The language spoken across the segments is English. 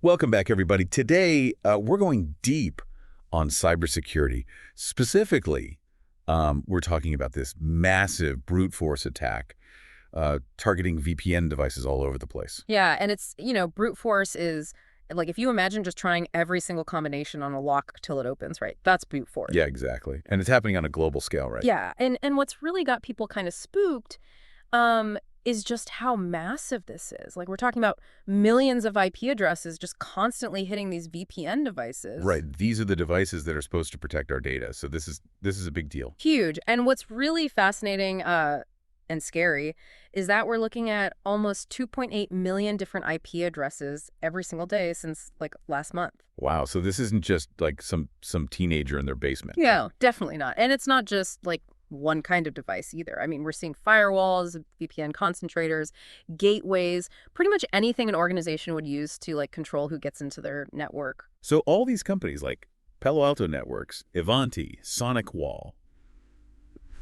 Welcome back, everybody. Today, we're going deep on cybersecurity. Specifically, we're talking about this massive brute force attack targeting VPN devices all over the place. Yeah, and it's, brute force is, like, if you imagine just trying every single combination on a lock till it opens, right? That's brute force. Yeah, exactly. And it's happening on a global scale, right? Yeah, and what's really got people kind of spooked is just how massive this is. Like, we're talking about millions of IP addresses just constantly hitting these VPN devices. Right. These are the devices that are supposed to protect our data. So this is a big deal. Huge. And what's really fascinating and scary is that we're looking at almost 2.8 million different IP addresses every single day since, like, last month. Wow. So this isn't just like some teenager in their basement. Yeah, definitely not. And it's not just, like, one kind of device either. I mean, we're seeing firewalls, VPN concentrators, gateways, pretty much anything an organization would use to, like, control who gets into their network. So all these companies like Palo Alto Networks, Ivanti, SonicWall,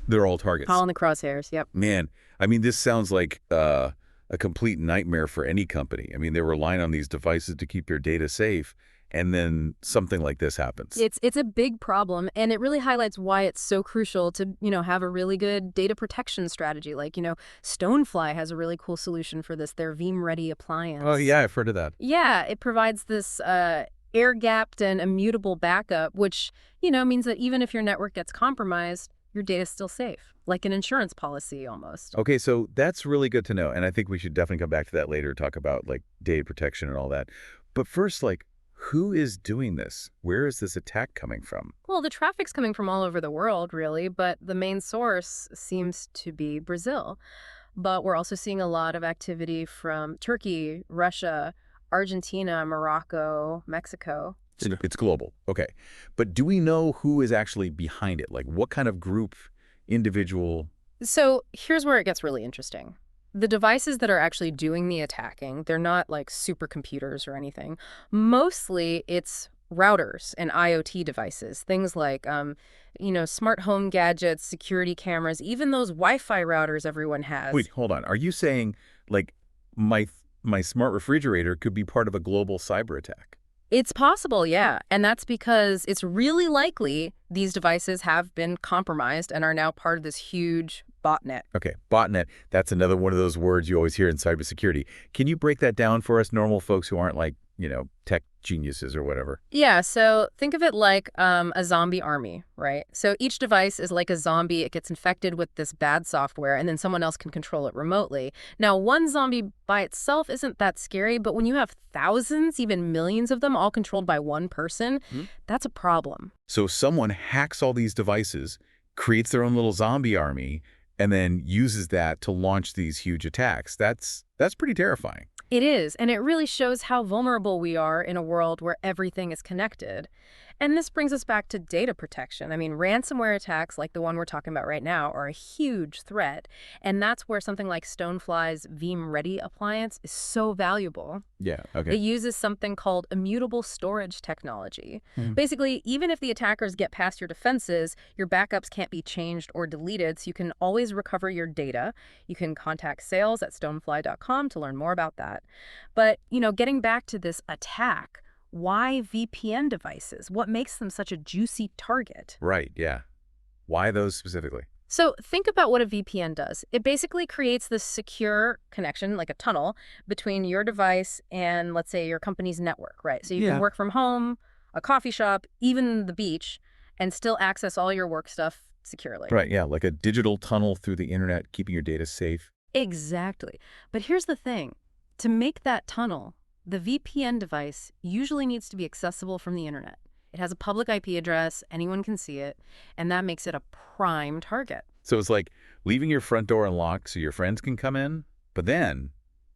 they're all targets. All in the crosshairs, yep. Man, I mean, this sounds like a complete nightmare for any company. I mean, they're relying on these devices to keep your data safe, and then something like this happens. It's a big problem, and it really highlights why it's so crucial to, have a really good data protection strategy. Like, Stonefly has a really cool solution for this, their Veeam-ready appliance. Oh, yeah, I've heard of that. Yeah, it provides this air-gapped and immutable backup, which, means that even if your network gets compromised, your data's still safe, like an insurance policy almost. Okay, so that's really good to know, and I think we should definitely come back to that later, talk about, like, data protection and all that. But first, like, who is doing this? Where is this attack coming from? Well, the traffic's coming from all over the world, really, but the main source seems to be Brazil. But we're also seeing a lot of activity from Turkey, Russia, Argentina, Morocco, Mexico. It's global. Okay. But do we know who is actually behind it? Like, what kind of group, individual? So here's where it gets really interesting. The devices that are actually doing the attacking, they're not like supercomputers or anything. Mostly it's routers and IoT devices, things like, smart home gadgets, security cameras, even those Wi-Fi routers everyone has. Wait, hold on. Are you saying, like, my smart refrigerator could be part of a global cyber attack? It's possible, yeah. And that's because it's really likely these devices have been compromised and are now part of this huge botnet. Okay, botnet, that's another one of those words you always hear in cybersecurity. Can you break that down for us normal folks who aren't like, tech geniuses or whatever? Yeah, so think of it like a zombie army, right? So each device is like a zombie. It gets infected with this bad software, and then someone else can control it remotely. Now, one zombie by itself isn't that scary, but when you have thousands, even millions of them all controlled by one person, that's a problem. So someone hacks all these devices, creates their own little zombie army, and then uses that to launch these huge attacks. That's pretty terrifying. It is, and it really shows how vulnerable we are in a world where everything is connected. And this brings us back to data protection. I mean, ransomware attacks like the one we're talking about right now are a huge threat. And that's where something like Stonefly's Veeam-ready appliance is so valuable. Yeah, okay. It uses something called immutable storage technology. Basically, even if the attackers get past your defenses, your backups can't be changed or deleted, so you can always recover your data. You can contact sales at stonefly.com to learn more about that. But, getting back to this attack, why VPN devices? What makes them such a juicy target? Right, yeah. Why those specifically? So think about what a VPN does. It basically creates this secure connection, like a tunnel, between your device and, let's say, your company's network, right? So you can work from home, a coffee shop, even the beach, and still access all your work stuff securely. Right, yeah, like a digital tunnel through the internet, keeping your data safe. Exactly. But here's the thing. To make that tunnel, the VPN device usually needs to be accessible from the internet. It has a public IP address, anyone can see it, and that makes it a prime target. So it's like leaving your front door unlocked so your friends can come in, but then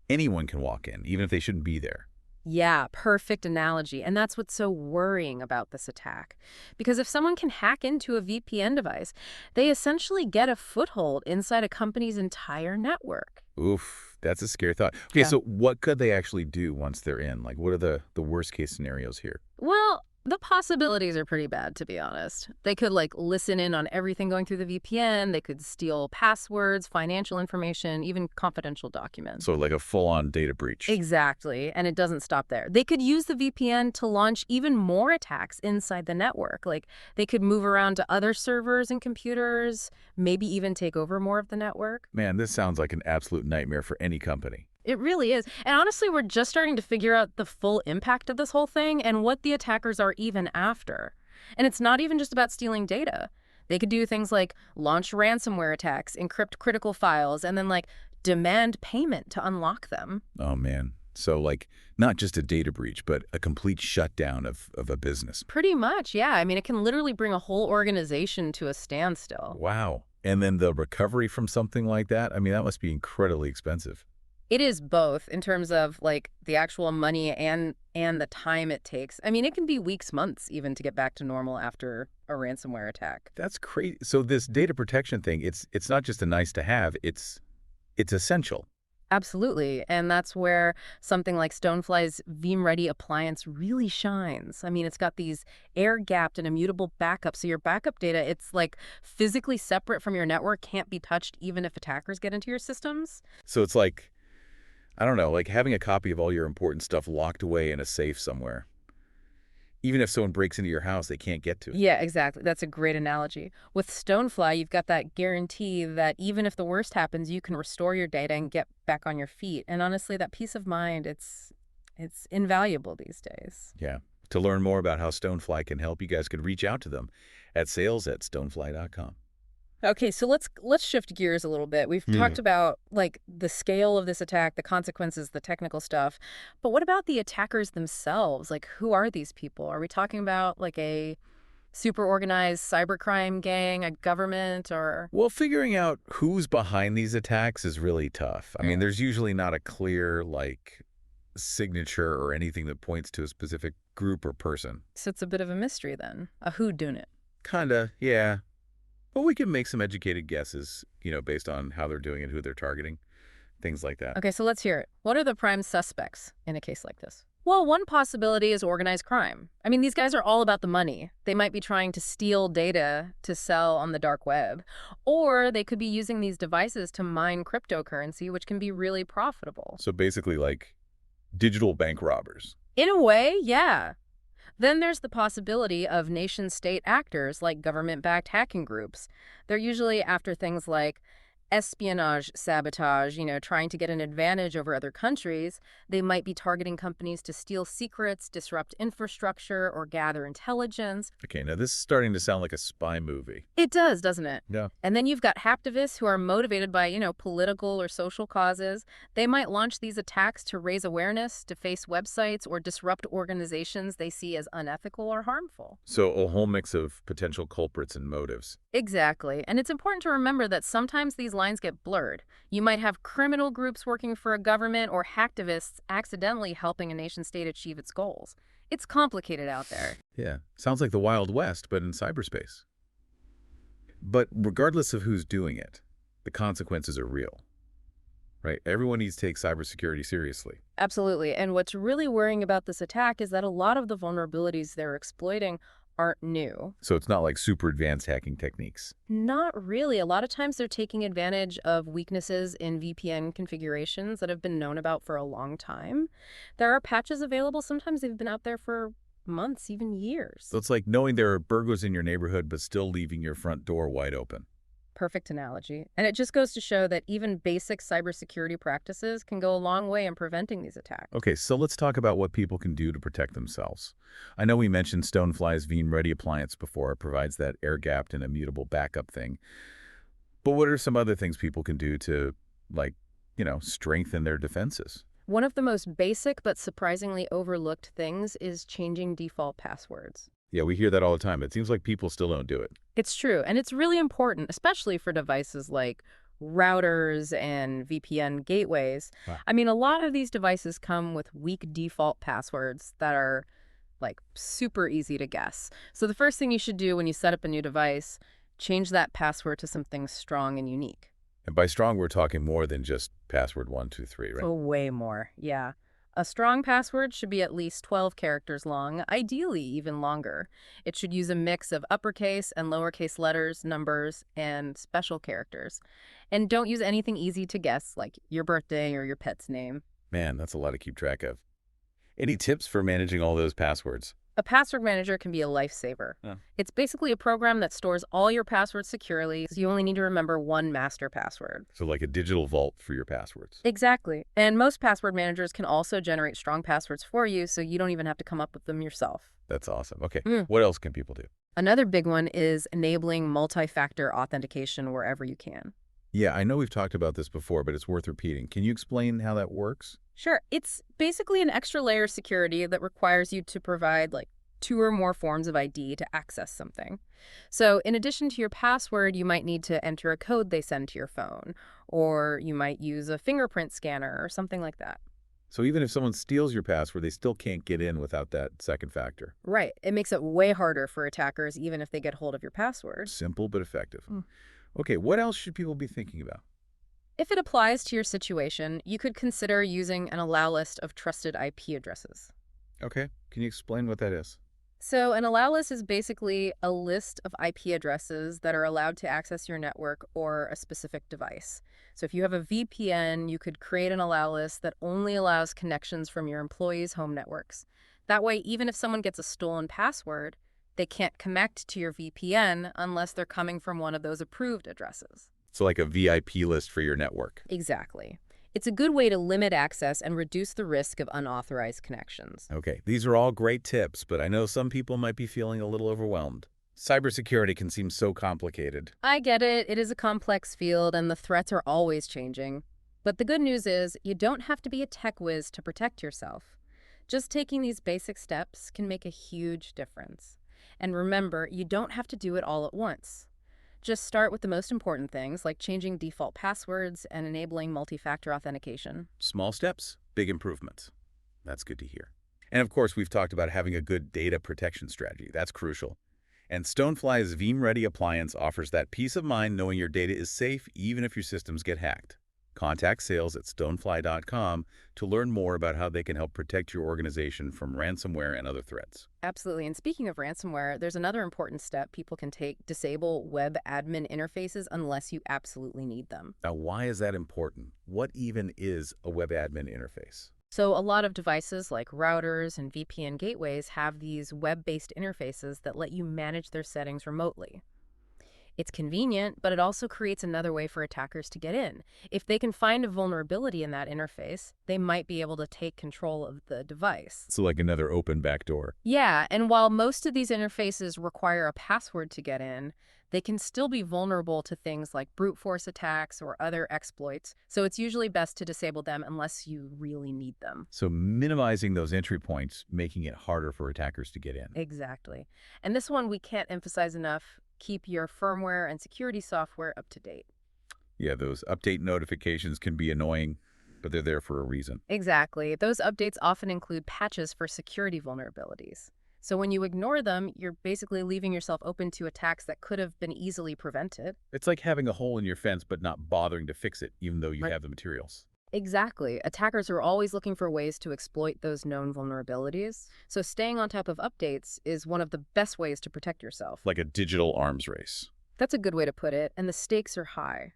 anyone can walk in, even if they shouldn't be there. Yeah, perfect analogy. And that's what's so worrying about this attack. Because if someone can hack into a VPN device, they essentially get a foothold inside a company's entire network. Oof, that's a scary thought. Okay, so what could they actually do once they're in? Like, what are the worst case scenarios here? Well, The possibilities are pretty bad, to be honest. They could, like, listen in on everything going through the VPN. They could steal passwords, financial information, even confidential documents. So like a full-on data breach. Exactly. And it doesn't stop there. They could use the VPN to launch even more attacks inside the network. Like, they could move around to other servers and computers, maybe even take over more of the network. Man, this sounds like an absolute nightmare for any company. It really is. And honestly, we're just starting to figure out the full impact of this whole thing and what the attackers are even after. And it's not even just about stealing data. They could do things like launch ransomware attacks, encrypt critical files, and then, like, demand payment to unlock them. Oh, man. So, like, not just a data breach, but a complete shutdown of a business. Pretty much, yeah. I mean, it can literally bring a whole organization to a standstill. Wow. And then the recovery from something like that, I mean, that must be incredibly expensive. It is both in terms of, like, the actual money and the time it takes. I mean, it can be weeks, months even to get back to normal after a ransomware attack. That's crazy. So this data protection thing, it's not just a nice to have, it's essential. Absolutely. And that's where something like Stonefly's Veeam-ready appliance really shines. I mean, it's got these air-gapped and immutable backups. So your backup data, it's like physically separate from your network, can't be touched even if attackers get into your systems. So it's like, I don't know, like having a copy of all your important stuff locked away in a safe somewhere. Even if someone breaks into your house, they can't get to it. Yeah, exactly. That's a great analogy. With Stonefly, you've got that guarantee that even if the worst happens, you can restore your data and get back on your feet. And honestly, that peace of mind, it's invaluable these days. Yeah. To learn more about how Stonefly can help, you guys could reach out to them at sales@stonefly.com. Okay, so let's shift gears a little bit. We've talked about, like, the scale of this attack, the consequences, the technical stuff. But what about the attackers themselves? Like, who are these people? Are we talking about, like, a super organized cybercrime gang, a government, or... Well, figuring out who's behind these attacks is really tough. I mean, there's usually not a clear, like, signature or anything that points to a specific group or person. So it's a bit of a mystery then, a whodunit. Kinda, yeah. But we can make some educated guesses, based on how they're doing it, who they're targeting, things like that. Okay, so let's hear it. What are the prime suspects in a case like this? Well, one possibility is organized crime. I mean, these guys are all about the money. They might be trying to steal data to sell on the dark web. Or they could be using these devices to mine cryptocurrency, which can be really profitable. So basically like digital bank robbers. In a way, yeah. Then there's the possibility of nation-state actors like government-backed hacking groups. They're usually after things like espionage, sabotage, trying to get an advantage over other countries. They might be targeting companies to steal secrets, disrupt infrastructure, or gather intelligence. Okay, now this is starting to sound like a spy movie. It does, doesn't it? Yeah. And then you've got hacktivists who are motivated by, political or social causes. They might launch these attacks to raise awareness, to face websites, or disrupt organizations they see as unethical or harmful. So a whole mix of potential culprits and motives. Exactly. And it's important to remember that sometimes these lines get blurred. You might have criminal groups working for a government or hacktivists accidentally helping a nation-state achieve its goals. It's complicated out there. Yeah, sounds like the Wild West, but in cyberspace. But regardless of who's doing it, the consequences are real, right? Everyone needs to take cybersecurity seriously. Absolutely. And what's really worrying about this attack is that a lot of the vulnerabilities they're exploiting aren't new. So it's not like super advanced hacking techniques. Not really. A lot of times they're taking advantage of weaknesses in VPN configurations that have been known about for a long time. There are patches available. Sometimes they've been out there for months, even years. So it's like knowing there are burglars in your neighborhood, but still leaving your front door wide open. Perfect analogy. And it just goes to show that even basic cybersecurity practices can go a long way in preventing these attacks. Okay, so let's talk about what people can do to protect themselves. I know we mentioned Stonefly's Veeam-ready appliance before. It provides that air-gapped and immutable backup thing. But what are some other things people can do to, strengthen their defenses? One of the most basic but surprisingly overlooked things is changing default passwords. Yeah, we hear that all the time. It seems like people still don't do it. It's true, and it's really important, especially for devices like routers and VPN gateways. Wow. I mean, a lot of these devices come with weak default passwords that are, like, super easy to guess. So the first thing you should do when you set up a new device, change that password to something strong and unique. And by strong, we're talking more than just password 123, right? Oh, way more, yeah. A strong password should be at least 12 characters long, ideally even longer. It should use a mix of uppercase and lowercase letters, numbers, and special characters. And don't use anything easy to guess, like your birthday or your pet's name. Man, that's a lot to keep track of. Any tips for managing all those passwords? A password manager can be a lifesaver. Oh. It's basically a program that stores all your passwords securely, so you only need to remember one master password. So like a digital vault for your passwords. Exactly. And most password managers can also generate strong passwords for you, so you don't even have to come up with them yourself. That's awesome. Okay, what else can people do? Another big one is enabling multi-factor authentication wherever you can. Yeah, I know we've talked about this before, but it's worth repeating. Can you explain how that works? Sure, it's basically an extra layer of security that requires you to provide like 2 or more forms of ID to access something. So in addition to your password, you might need to enter a code they send to your phone, or you might use a fingerprint scanner or something like that. So even if someone steals your password, they still can't get in without that second factor. Right. It makes it way harder for attackers even if they get hold of your password. Simple but effective. Okay, what else should people be thinking about? If it applies to your situation, you could consider using an allow list of trusted IP addresses. Okay, can you explain what that is? So an allow list is basically a list of IP addresses that are allowed to access your network or a specific device. So if you have a VPN, you could create an allow list that only allows connections from your employees' home networks. That way, even if someone gets a stolen password, they can't connect to your VPN unless they're coming from one of those approved addresses. So like a VIP list for your network. Exactly. It's a good way to limit access and reduce the risk of unauthorized connections. Okay, these are all great tips, but I know some people might be feeling a little overwhelmed. Cybersecurity can seem so complicated. I get it. It is a complex field and the threats are always changing. But the good news is you don't have to be a tech whiz to protect yourself. Just taking these basic steps can make a huge difference. And remember, you don't have to do it all at once. Just start with the most important things, like changing default passwords and enabling multi-factor authentication. Small steps, big improvements. That's good to hear. And of course, we've talked about having a good data protection strategy. That's crucial. And Stonefly's Veeam-ready appliance offers that peace of mind knowing your data is safe even if your systems get hacked. Contact sales at stonefly.com to learn more about how they can help protect your organization from ransomware and other threats. Absolutely. And speaking of ransomware, there's another important step people can take: disable web admin interfaces unless you absolutely need them. Now, why is that important? What even is a web admin interface? So a lot of devices like routers and VPN gateways have these web-based interfaces that let you manage their settings remotely. It's convenient, but it also creates another way for attackers to get in. If they can find a vulnerability in that interface, they might be able to take control of the device. So like another open backdoor. Yeah, and while most of these interfaces require a password to get in, they can still be vulnerable to things like brute force attacks or other exploits, so it's usually best to disable them unless you really need them. So minimizing those entry points, making it harder for attackers to get in. Exactly. And this one we can't emphasize enough: keep your firmware and security software up to date. Yeah, those update notifications can be annoying, but they're there for a reason. Exactly. Those updates often include patches for security vulnerabilities. So when you ignore them, you're basically leaving yourself open to attacks that could have been easily prevented. It's like having a hole in your fence but not bothering to fix it, even though you Right. have the materials. Exactly. Attackers are always looking for ways to exploit those known vulnerabilities. So staying on top of updates is one of the best ways to protect yourself. Like a digital arms race. That's a good way to put it, and the stakes are high.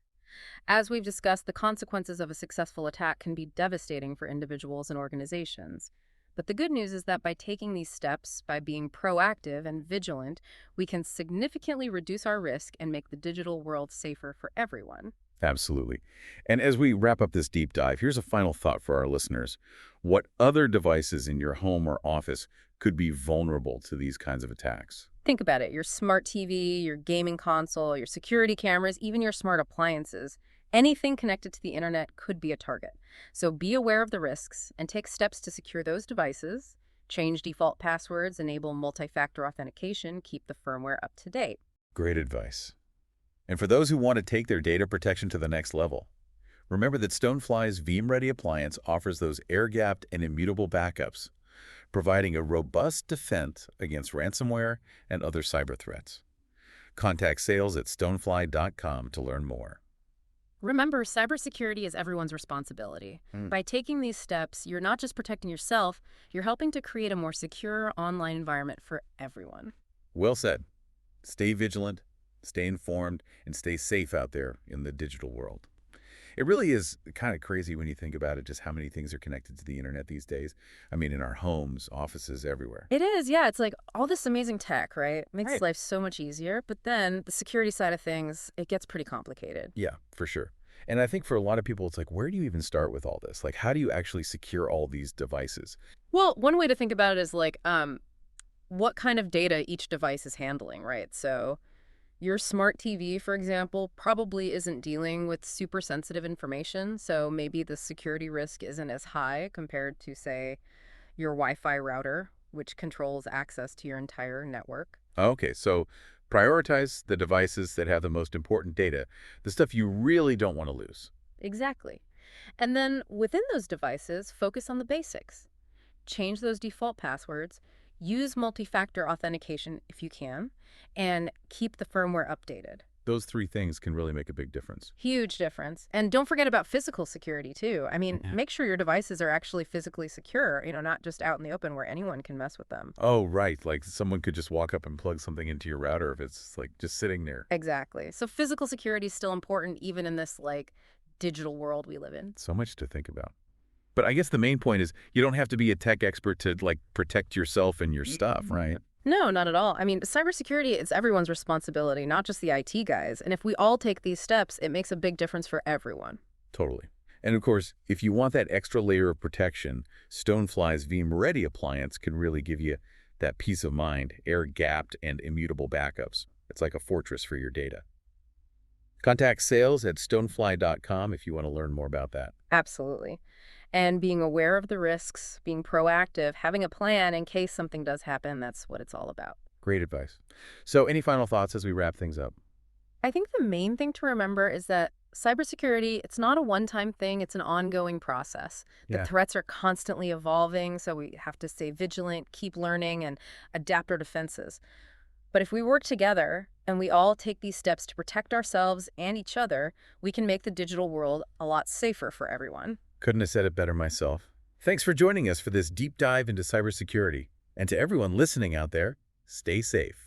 As we've discussed, the consequences of a successful attack can be devastating for individuals and organizations. But the good news is that by taking these steps, by being proactive and vigilant, we can significantly reduce our risk and make the digital world safer for everyone. Absolutely. And as we wrap up this deep dive, here's a final thought for our listeners. What other devices in your home or office could be vulnerable to these kinds of attacks? Think about it: your smart TV, your gaming console, your security cameras, even your smart appliances. Anything connected to the internet could be a target. So be aware of the risks and take steps to secure those devices, change default passwords, enable multi-factor authentication, keep the firmware up to date. Great advice. And for those who want to take their data protection to the next level, remember that Stonefly's Veeam-ready appliance offers those air-gapped and immutable backups, providing a robust defense against ransomware and other cyber threats. Contact sales at stonefly.com to learn more. Remember, cybersecurity is everyone's responsibility. By taking these steps, you're not just protecting yourself, you're helping to create a more secure online environment for everyone. Well said. Stay vigilant, stay informed, and stay safe out there in the digital world. It really is kind of crazy when you think about it, just how many things are connected to the internet these days. I mean, in our homes, offices, everywhere. It is, yeah. It's like all this amazing tech, right? Makes Right. life so much easier. But then the security side of things, it gets pretty complicated. Yeah, for sure. And I think for a lot of people, it's like, where do you even start with all this? Like, how do you actually secure all these devices? Well, one way to think about it is like what kind of data each device is handling, right? So your smart TV, for example, probably isn't dealing with super sensitive information. So maybe the security risk isn't as high compared to, say, your Wi-Fi router, which controls access to your entire network. Okay, so prioritize the devices that have the most important data, the stuff you really don't want to lose. Exactly. And then within those devices, focus on the basics. Change those default passwords, use multi-factor authentication if you can, and keep the firmware updated. Those three things can really make a big difference. Huge difference. And don't forget about physical security, too. I mean, Yeah. make sure your devices are actually physically secure, not just out in the open where anyone can mess with them. Oh, right. Like someone could just walk up and plug something into your router if it's like just sitting there. Exactly. So physical security is still important even in this, digital world we live in. So much to think about. But I guess the main point is you don't have to be a tech expert to protect yourself and your stuff, right? No, not at all. I mean, cybersecurity is everyone's responsibility, not just the IT guys. And if we all take these steps, it makes a big difference for everyone. Totally. And of course, if you want that extra layer of protection, Stonefly's VM-Ready appliance can really give you that peace of mind, air-gapped and immutable backups. It's like a fortress for your data. Contact sales at stonefly.com if you want to learn more about that. Absolutely. And being aware of the risks, being proactive, having a plan in case something does happen, that's what it's all about. Great advice. So any final thoughts as we wrap things up? I think the main thing to remember is that cybersecurity, it's not a one-time thing, it's an ongoing process. The Yeah. threats are constantly evolving, so we have to stay vigilant, keep learning, and adapt our defenses. But if we work together and we all take these steps to protect ourselves and each other, we can make the digital world a lot safer for everyone. Couldn't have said it better myself. Thanks for joining us for this deep dive into cybersecurity. And to everyone listening out there, stay safe.